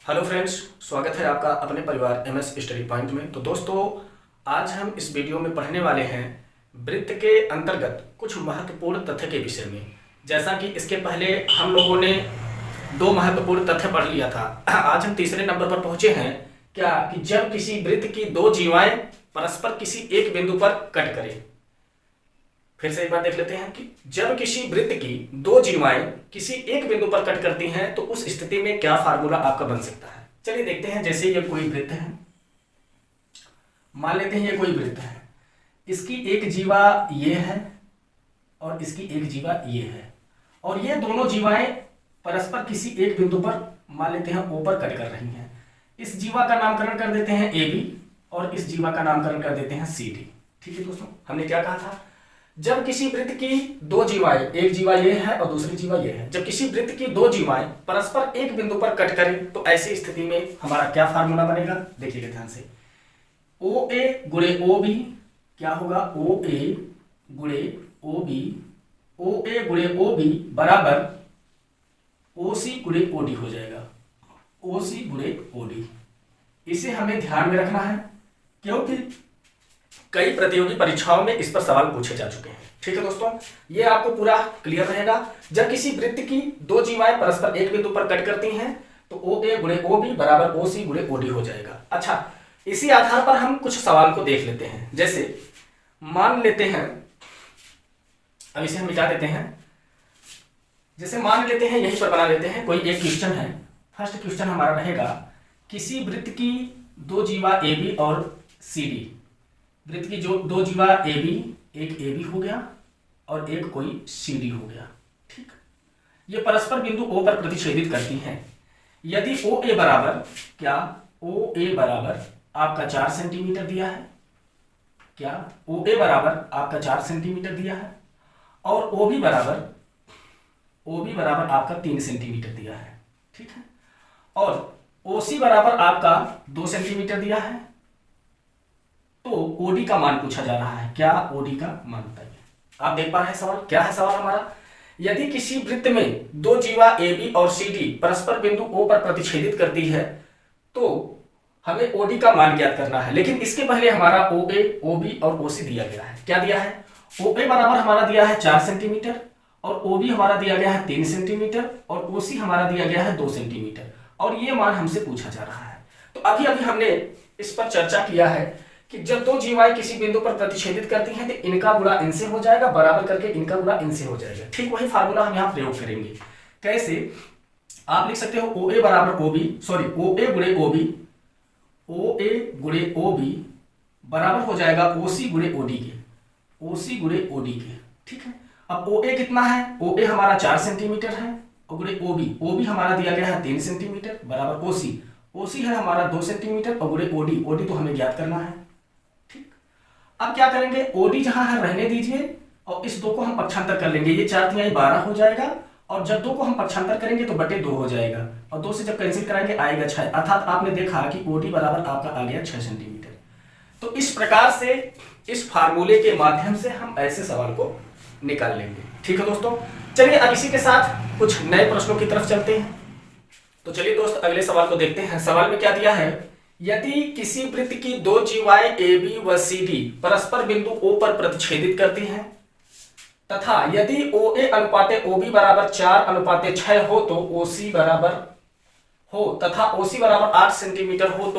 Hello friends, स्वागत है आपका अपने परिवार एमएस स्टडी पॉइंट में। तो दोस्तों, आज हम इस वीडियो में पढ़ने वाले हैं वृत्त के अंतर्गत कुछ महत्वपूर्ण तथ्य के विषय में। जैसा कि इसके पहले हम लोगों ने दो महत्वपूर्ण तथ्य पढ़ लिया था, आज हम तीसरे नंबर पर पहुंचे हैं। क्या कि जब किसी वृत्त की दो जीवाएं परस्पर किसी एक बिंदु पर कट करें। फिर से एक बार देख लेते हैं कि जब किसी वृत्त की दो जीवाएं किसी एक बिंदु पर कट करती हैं तो उस स्थिति में क्या फार्मूला आपका बन सकता है। चलिए देखते हैं। जैसे ये कोई वृत्त है, मान लेते हैं ये कोई वृत्त है, इसकी एक जीवा ये है और इसकी एक जीवा ये है, और ये दोनों जीवाएं परस्पर किसी एक बिंदु पर मान लेते हैं ओ पर कट कर रही हैं। इस जीवा का नामकरण कर देते हैं ए बी और इस जीवा का नामकरण कर देते हैं सी डी। ठीक है दोस्तों, हमने क्या कहा था, जब किसी वृत्त की दो जीवाएं, एक जीवा ये है और दूसरी जीवा ये है, जब किसी वृत्त की दो जीवाएं परस्पर एक बिंदु पर कट करें तो ऐसी स्थिति में हमारा क्या फार्मूला बनेगा। देखिएगा ध्यान से, ओ ए गुणे ओ बी क्या होगा, ओ ए गुणे ओ बी, ओ ए गुणे ओ बी बराबर ओ सी गुणे ओ डी हो जाएगा, ओ सी गुणे ओ डी। इसे हमें ध्यान में रखना है क्योंकि कई प्रतियोगी परीक्षाओं में इस पर सवाल पूछे जा चुके हैं। ठीक है दोस्तों, ये आपको पूरा क्लियर रहेगा। जब किसी वृत्त की दो जीवाएं परस्पर एक बिंदु पर कट करती हैं तो ओ ए गुणे ओ बी बराबर ओ सी गुणे ओ डी हो जाएगा। अच्छा, इसी आधार पर हम कुछ सवाल को देख लेते हैं। जैसे मान लेते हैं, अब इसे हम मिटा देते हैं। जैसे मान लेते हैं, यहीं पर बना लेते हैं, कोई एक क्वेश्चन है। फर्स्ट क्वेश्चन हमारा रहेगा, किसी वृत्त की दो जीवा ए बी और सी डी, वृत्त की जो दो जीवा ए बी, एक ए बी हो गया और एक कोई सी डी हो गया। ठीक, ये परस्पर बिंदु ओ पर प्रतिच्छेदित करती हैं। यदि ओ ए बराबर, क्या ओ ए बराबर आपका 4 सेंटीमीटर दिया है, क्या ओ ए बराबर आपका 4 सेंटीमीटर दिया है और ओ बी बराबर आपका 3 सेंटीमीटर दिया है। ठीक है, और ओ सी बराबर आपका 2 सेंटीमीटर दिया है, तो ओडी का मान पूछा जा रहा है। क्या ओडी का मान बताइए। आप देख पा रहे हैं सवाल, क्या है सवाल हमारा, यदि किसी वृत्त में दो जीवा ए बी और सी डी परस्पर बिंदु ओ पर प्रतिच्छेदित करती है तो हमें ओडी का मान ज्ञात करना है। लेकिन इसके पहले हमारा ओ ए, ओ बी और ओ सी दिया गया है। क्या दिया है, ओ ए बराबर हमारा दिया है 4 सेंटीमीटर और ओ बी हमारा दिया गया है 3 सेंटीमीटर और ओ सी हमारा दिया गया है 2 सेंटीमीटर, और ये मान हमसे पूछा जा रहा है। तो अभी अभी हमने इस पर चर्चा किया है कि जब दो जीवाएं किसी बिंदु पर प्रतिच्छेदित करती हैं तो इनका गुणा इनसे हो जाएगा, बराबर करके इनका गुणा इनसे हो जाएगा। ठीक वही फार्मूला हम यहाँ प्रयोग करेंगे। कैसे, आप लिख सकते हो ओ ए बराबर ओ बी, सॉरी ओ ए गुणे ओ बी, ओ ए गुणे ओ बी बराबर हो जाएगा ओ सी गुणे ओ डी के, ओ सी गुणे ओ डी के। ठीक है, अब ओ ए कितना है, ओ ए हमारा 4 सेंटीमीटर है और गुणे ओ बी हमारा दिया गया है 3 सेंटीमीटर बराबर ओ सी है हमारा 2 सेंटीमीटर और गुणे ओ डी तो हमें ज्ञात करना है। अब क्या करेंगे, ओडी जहां है रहने दीजिए और इस 2 को हम पक्षांतर कर लेंगे। ये 4 तिहाई 12 हो जाएगा और जब 2 को हम पक्षांतर करेंगे तो बटे 2 हो जाएगा और 2 से जब कैंसिल कराएंगे आएगा 6, अर्थात आपने देखा कि ओडी बराबर आपका आ गया 6 सेंटीमीटर। तो इस प्रकार से इस फार्मूले के माध्यम से हम ऐसे सवाल को निकाल लेंगे। ठीक है दोस्तों, चलिए अब इसी के साथ कुछ नए प्रश्नों की तरफ चलते हैं। तो चलिए दोस्त, अगले सवाल को देखते हैं। सवाल में क्या दिया है, यदि किसी वृत्त की दो जीवाएं ए बी व सी डी परस्पर बिंदु ओ पर प्रतिच्छेदित करती हैं तथा यदि ओ ए अनुपाते ओ बी बराबर 4:6 हो तो ओ सी बराबर हो तथा ओ सी बराबर 8 सेंटीमीटर हो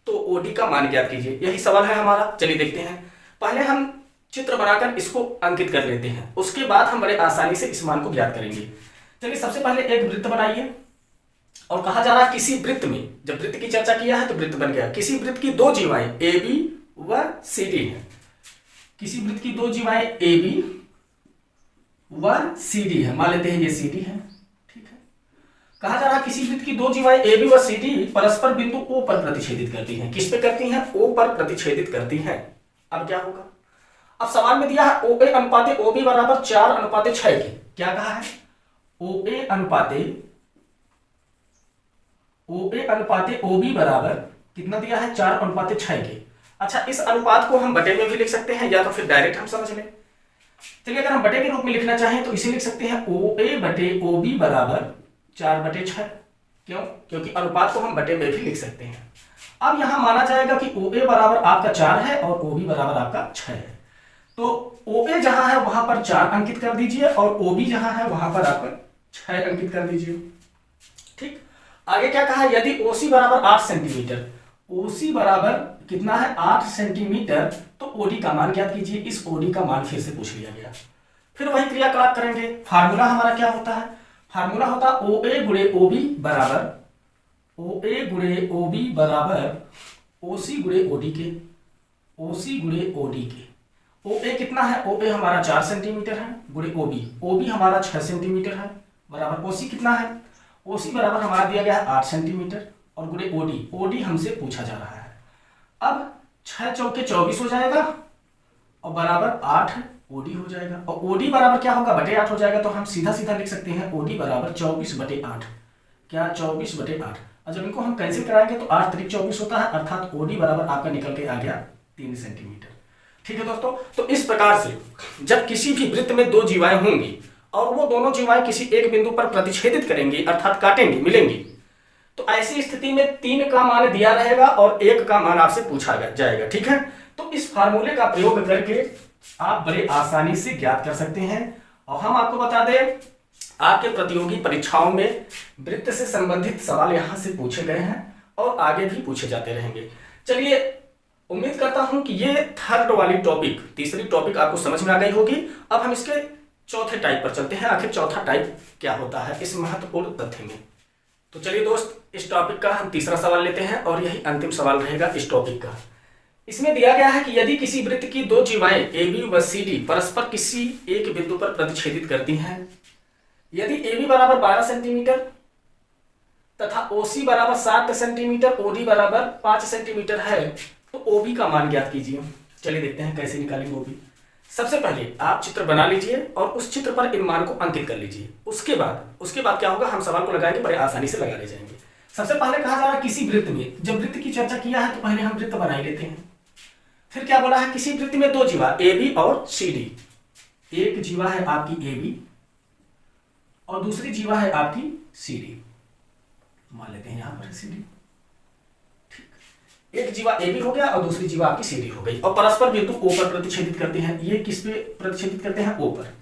तो ओ डी का मान ज्ञात कीजिए। यही सवाल है हमारा। चलिए देखते हैं। पहले हम चित्र बनाकर इसको अंकित कर लेते हैं, उसके बाद हम बड़े आसानी से इस मान को ज्ञात करेंगे। चलिए सबसे पहले एक वृत्त बनाइए और कहा जा रहा है किसी वृत्त में, जब वृत्त की चर्चा किया है तो वृत्त बन गया, किसी वृत्त की दो जीवाएं ए बी व सी डी है। किसी वृत्त की दो जीवाएं ए बी व सी डी है, मान लेते हैं ये सी डी है। ठीक है, कहा जा रहा है किसी वृत्त की दो जीवाएं ए बी व सी डी परस्पर बिंदु ओ पर प्रतिच्छेदित करती हैं। किस पे करती हैं, ओ पर प्रतिच्छेदित करती हैं। अब क्या होगा, अब सवाल में दिया है ओ ए अनुपाते ओ बी बराबर 4:6 के। क्या कहा है, ओ ए अनुपाते ओ बी बराबर कितना दिया है, 4:6 के। अच्छा, इस अनुपात को हम बटे में भी लिख सकते हैं या तो फिर डायरेक्ट हम समझ लें। चलिए अगर हम बटे के रूप में लिखना चाहें तो इसे लिख सकते हैं ओ ए बटे ओ बी बराबर 4/6। क्यों? क्योंकि अनुपात को हम बटे में भी लिख सकते हैं। अब यहां माना जाएगा कि OA बराबर आपका 4 है और OB बराबर आपका 6 है। तो OA जहां है वहां पर 4 अंकित कर दीजिए और OB जहां है वहां पर आप 6 अंकित कर दीजिए। ठीक, आगे क्या कहा, यदि OC बराबर 8 सेंटीमीटर, OC बराबर कितना है 8 सेंटीमीटर, तो OD का मान ज्ञात कीजिए। इस OD का मान फिर से पूछ लिया गया। फिर वही क्रियाकलाप करेंगे। फार्मूला हमारा क्या होता है, फार्मूला होता है OA गुणे OB बराबर OA गुणे OB बराबर OC गुणे OD के, OC गुणे OD के। OA कितना है, OA हमारा 4 सेंटीमीटर है गुणे OB हमारा 6 सेंटीमीटर है बराबर OC कितना है, OC बराबर हमारा दिया गया है 8 सेंटीमीटर और गुणे OD हमसे पूछा जा रहा है। अब 6 चौके 24 हो जाएगा और बराबर 8 OD हो जाएगा और OD बराबर क्या होगा, बटे 8 हो जाएगा। तो हम सीधा सीधा लिख सकते हैं OD बराबर 24 बटे 8। क्या 24 बटे 8, और जब इनको हम कैंसिल कराएंगे तो 8 त्रिक 24 होता है, अर्थात OD बराबर आपका निकल के आ गया 3 सेंटीमीटर। ठीक है दोस्तों, तो इस प्रकार से जब किसी भी वृत्त में दो जीवाएं होंगी और वो दोनों जीवाएं किसी एक बिंदु पर प्रतिच्छेदित करेंगी अर्थात काटेंगी, मिलेंगी, तो ऐसी स्थिति में 3 का मान दिया रहेगा और 1 का मान आपसे पूछा जाएगा। ठीक है, तो इस फार्मूले का प्रयोग करके आप बड़े आसानी से ज्ञात कर सकते हैं। और हम आपको बता दें, आपके प्रतियोगी परीक्षाओं में वृत्त से संबंधित सवाल यहां से पूछे गए हैं और आगे भी पूछे जाते रहेंगे। चलिए, उम्मीद करता हूं कि ये थर्ड वाली टॉपिक, तीसरी टॉपिक आपको समझ में आ गई होगी। अब हम इसके चौथे टाइप पर चलते हैं। आखिर चौथा टाइप क्या होता है इस महत्वपूर्ण तथ्य में। तो चलिए दोस्त, इस टॉपिक का हम तीसरा सवाल लेते हैं और यही अंतिम सवाल रहेगा इस टॉपिक का। इसमें दिया गया है कि यदि किसी वृत्त की दो जीवाएं AB व CD परस्पर किसी एक बिंदु पर प्रतिच्छेदित करती हैं, यदि AB बराबर 12 सेंटीमीटर तथा OC बराबर 7 सेंटीमीटर, OD बराबर 5 सेंटीमीटर है, तो OB का मान ज्ञात कीजिए। चलिए देखते हैं कैसे निकालेंगे OB। सबसे पहले आप चित्र बना लीजिए और उस चित्र पर इन मान को अंकित कर लीजिए। उसके बाद क्या होगा, हम सवाल को लगाएंगे, बड़े आसानी से लगा ले जाएंगे। सबसे पहले कहा जा रहा है किसी वृत्त में, जब वृत्त की चर्चा किया है तो पहले हम वृत्त बना ही लेते हैं। फिर क्या बोला है, किसी वृत्त में दो जीवा AB और CD, एक जीवा है आपकी AB और दूसरी जीवा है आपकी CD, मान लेते हैं यहां पर CD। ठीक, एक जीवा AB हो गया और दूसरी जीवा आपकी CD हो गई और परस्पर बिंदु O पर प्रतिच्छेदित करते हैं। ये किस पे प्रतिच्छेदित करते हैं, O पर।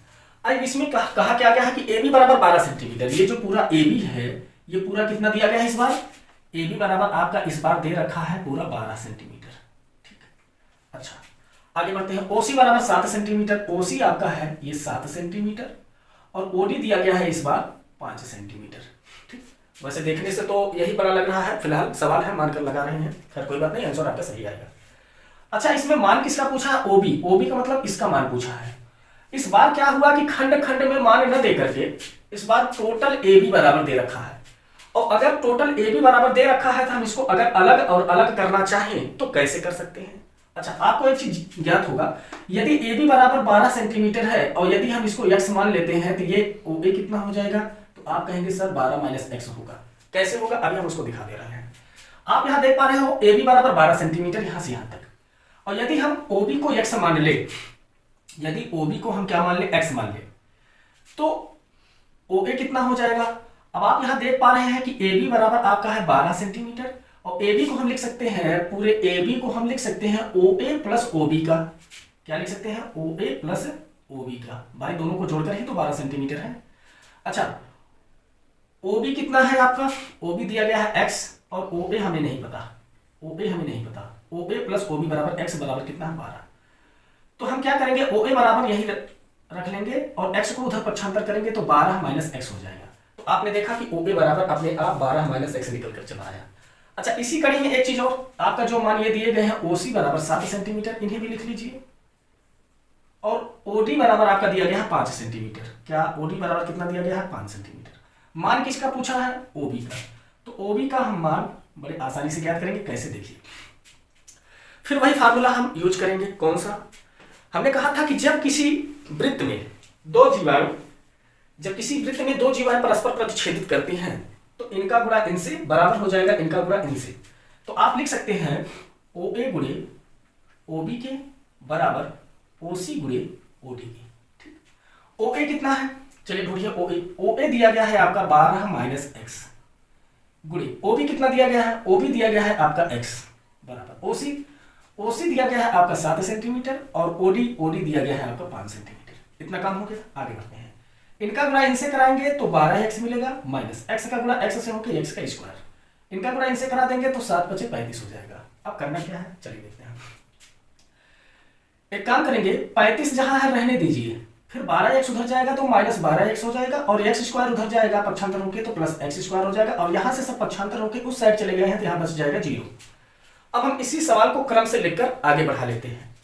अब इसमें कहा क्या गया है कि AB बराबर 12 सेंटीमीटर। ये जो पूरा AB है, ये पूरा कितना दिया गया है इस बार, AB बराबर आपका इस बार दे रखा है पूरा 12 सेंटीमीटर। अच्छा, आगे बढ़ते हैं। OC बराबर 7 सेंटीमीटर, OC आपका है ये 7 सेंटीमीटर और OD दिया गया है इस बार 5 सेंटीमीटर। ठीक, वैसे देखने से तो यही पता लग रहा है, फिलहाल सवाल है मानकर लगा रहे हैं, खैर कोई बात नहीं, आंसर आपका सही आएगा। अच्छा, इसमें मान किसका पूछा है, OB का मतलब इसका मान पूछा है। इस बार क्या हुआ कि खंड खंड में मान न दे करके इस बार टोटल AB बराबर दे रखा है। और अगर टोटल AB बराबर दे रखा है तो हम इसको अगर अलग और अलग करना चाहें तो कैसे कर सकते हैं। अच्छा, आपको एक चीज ज्ञात होगा, यदि AB बराबर 12 सेंटीमीटर है और यदि हम इसको x मान लेते हैं तो ये OA कितना हो जाएगा, तो आप कहेंगे सर 12 माइनस x होगा। कैसे होगा, अभी हम उसको दिखा दे रहे हैं। आप यहां देख पा रहे हो AB बराबर 12 सेंटीमीटर यहां से यहां तक, और यदि हम OB को x मान ले, यदि OB को हम क्या मान ले, x मान ले, तो OA कितना हो जाएगा। अब आप यहां देख पा रहे हैं कि AB बराबर आपका है 12 सेंटीमीटर और AB को हम लिख सकते हैं, पूरे AB को हम लिख सकते हैं OA प्लस OB का। क्या लिख सकते हैं, OA प्लस OB का। भाई दोनों को जोड़कर ही तो 12 सेंटीमीटर है। अच्छा, OB कितना है आपका, OB दिया गया है x और OA हमें नहीं पता, OA प्लस OB बराबर x बराबर कितना है 12। तो हम क्या करेंगे, OA बराबर यही रख लेंगे और x को उधर पक्षांतर करेंगे तो 12 माइनस x हो जाएगा। तो आपने देखा कि OA बराबर अपने आप 12 माइनस x निकल कर चला आया। अच्छा, इसी कड़ी में एक चीज और, आपका जो मान ये दिए गए हैं OC बराबर 7 सेंटीमीटर, इन्हें भी लिख लीजिए, और OD बराबर आपका दिया गया है 5 सेंटीमीटर। क्या OD बराबर कितना दिया गया है, 5 सेंटीमीटर। मान किसका पूछा है, OB का। तो OB का हम मान बड़े आसानी से ज्ञात करेंगे, कैसे देखिए। फिर वही फार्मूला हम यूज करेंगे, कौन सा, हमने कहा था कि जब किसी वृत्त में दो जीवाएं परस्पर प्रतिच्छेदित करती हैं तो इनका गुणा इनसे बराबर हो जाएगा इनका गुणा इनसे। तो आप लिख सकते हैं OA गुणे OB के बराबर OC गुणे OD के। ठीक, OA कितना है, चलिए ढूंढिए OA दिया गया है आपका 12 माइनस x, गुणे ओबी कितना दिया गया है, ओबी दिया गया है आपका x बराबर ओसी, ओसी दिया गया है आपका 7 सेंटीमीटर और ओडी, ओडी दिया गया है आपका 5 सेंटीमीटर। इतना काम हो गया। आगे बढ़ते हैं, इनका गुणा इनसे कराएंगे तो 12x मिलेगा, माइनस x का गुणा x से होकर x का स्क्वायर, इनका गुणा इनसे करा देंगे तो 7 बचे 35 हो जाएगा। अब करना क्या है, चलिए देखते हैं। एक काम करेंगे, 35 जहां है रहने दीजिए, फिर 12x उधर जाएगा तो माइनस 12x हो जाएगा और x स्क्वायर उधर जाएगा पक्षांतर होके तो प्लस x स्क्वायर हो जाएगा और यहां से सब पक्षांतर होके उस साइड चले गए हैं तो यहां बच जाएगा 0। अब हम इसी सवाल को क्रम से लिखकर आगे बढ़ा लेते हैं।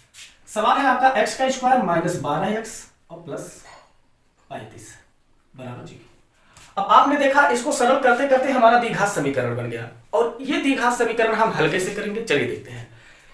सवाल है आपका x का स्क्वायर माइनस 12x और प्लस 35 बराबर 0। अब आपने देखा इसको सरल करते करते हमारा द्विघात समीकरण बन गया और ये द्विघात समीकरण हम हल कैसे करेंगे, चलिए देखते हैं।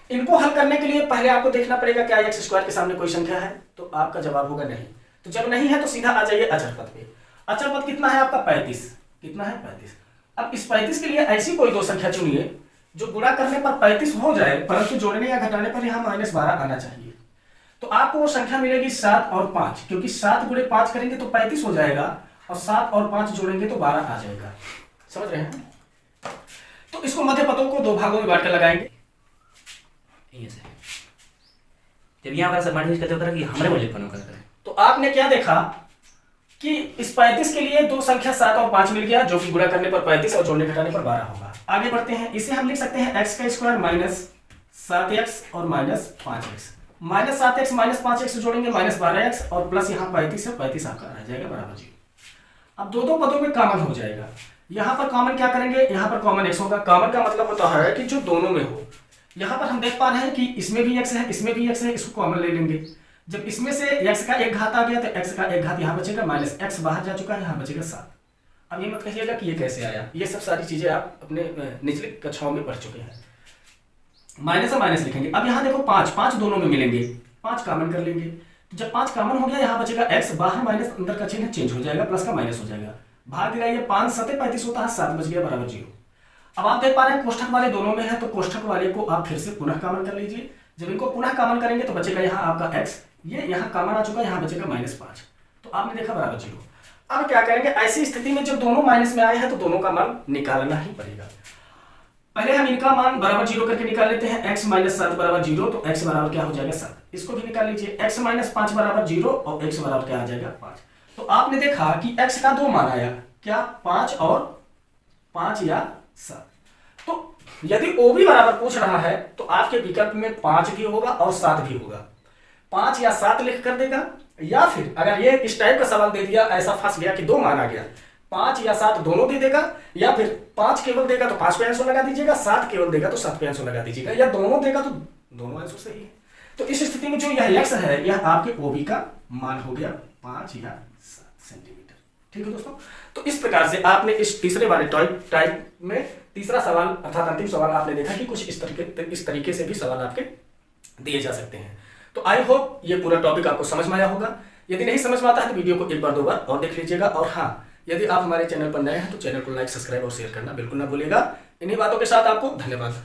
इनको हल करने के लिए पहले आपको देखना पड़ेगा क्या x स्क्वायर के सामने कोई संख्या है, तो आपका जवाब होगा नहीं। तो जब नहीं है तो सीधा आ जाइए अचर पद पे। अचर पद कितना है आपका 35, कितना है 35। अब इस 35 के लिए ऐसी कोई दो संख्या चुनिए जो गुणा करने पर 35 हो जाए परंतु जोड़ने या घटाने पर यहाँ -12 आना चाहिए। तो आपको वो संख्या मिलेगी 7 और 5, क्योंकि 7 गुणे 5 करेंगे तो 35 हो जाएगा और 7 और 5 जोड़ेंगे तो 12 आ जाएगा। समझ रहे हैं? तो इसको मध्य पदों को दो भागों में बांट कर लगाएंगे। जब यहाँ पर सब करते होता है कि हमारे मूल्य उत्पन्न करते हैं, तो आपने क्या देखा कि इस 35 के लिए दो संख्या 7 और 5 मिल गया जो कि गुणा करने पर 35 और जोड़ने घटाने पर 12 होगा। आगे बढ़ते हैं, इसे हम लिख सकते हैं x का स्क्वायर माइनस 7x और minus 5x, minus 7x minus 5x जोड़ेंगे -12x और प्लस यहाँ 35 है, 35 आपका रह जाएगा बराबर 0। अब दो पदों में कॉमन हो जाएगा। यहाँ पर कॉमन क्या करेंगे, यहाँ पर कॉमन x होगा। कॉमन का मतलब होता है कि जो दोनों में हो। यहाँ पर हम देख पा रहे हैं कि इसमें भी x है, इसमें भी x है, इसको कॉमन ले लेंगे। जब इसमें से x का एक घात आ गया तो x का एक घात यहाँ बचेगा, माइनस x बाहर जा चुका है, यहाँ बचेगा 7। अब ये मत कहिएगा कि ये कैसे आया, ये सब सारी चीजें आप अपने निचली कक्षाओं में पढ़ चुके हैं। माइनस से माइनस लिखेंगे। अब यहाँ देखो 5 दोनों में मिलेंगे, 5 कॉमन कर लेंगे। जब 5 कॉमन हो गया यहाँ बचेगा x, बाहर माइनस अंदर का चिन्ह चेंज हो जाएगा, प्लस का माइनस हो जाएगा। भाग गिराइए, 5 7 35 होता है, 7 बच गया बराबर 0। अब आप देख पा रहे हैं कोष्ठक वाले दोनों में है तो कोष्ठक वाले को आप फिर से पुनः कॉमन कर लीजिए। जब इनको पुनः कॉमन करेंगे तो बचेगा यहाँ आपका x, ये यहाँ कॉमन आ चुका है, यहाँ बचेगा -5। तो आपने देखा बराबर 0। अब क्या करेंगे, ऐसी स्थिति में जब दोनों माइनस में आए हैं तो दोनों का मान निकालना ही पड़ेगा। पहले हम इनका मान बराबर 0 करके निकाल लेते हैं। x माइनस 7 बराबर 0, तो x बराबर क्या हो जाएगा 7। इसको भी निकाल लीजिए, x माइनस 5 बराबर 0 और x बराबर क्या आ जाएगा 5। तो आपने देखा कि x का दो मान आया, क्या 5 और 5 या 7। तो यदि OB बराबर पूछ रहा है तो आपके विकल्प में 5 भी होगा और 7 भी होगा। 5 या 7 लिख कर देगा, या फिर अगर ये इस टाइप का सवाल दे दिया, ऐसा फंस गया कि दो मान आ गया, 5 या 7 दोनों दे देगा, या फिर 5 केवल देगा तो 5 पे आंसर लगा दीजिएगा, 7 केवल देगा तो 7 पे आंसर लगा दीजिएगा, या दोनों देगा तो दोनों आंसर सही है। तो इस स्थिति में जो यह x है यह आपके OB का मान हो गया 5 या 7 सेंटीमीटर। ठीक है दोस्तों, तो इस प्रकार से आपने इस तीसरे वाले टाइप में तीसरा सवाल अर्थात अंतिम सवाल आपने देखा कि कुछ इस तरीके से भी सवाल आपके दिए जा सकते हैं। तो आई होप ये पूरा टॉपिक आपको समझ में आया होगा। यदि नहीं समझ में आता है तो वीडियो को एक बार 2 बार और देख लीजिएगा। और हाँ, यदि आप हमारे चैनल पर नए हैं तो चैनल को लाइक, सब्सक्राइब और शेयर करना बिल्कुल ना भूलिएगा। इन्हीं बातों के साथ आपको धन्यवाद।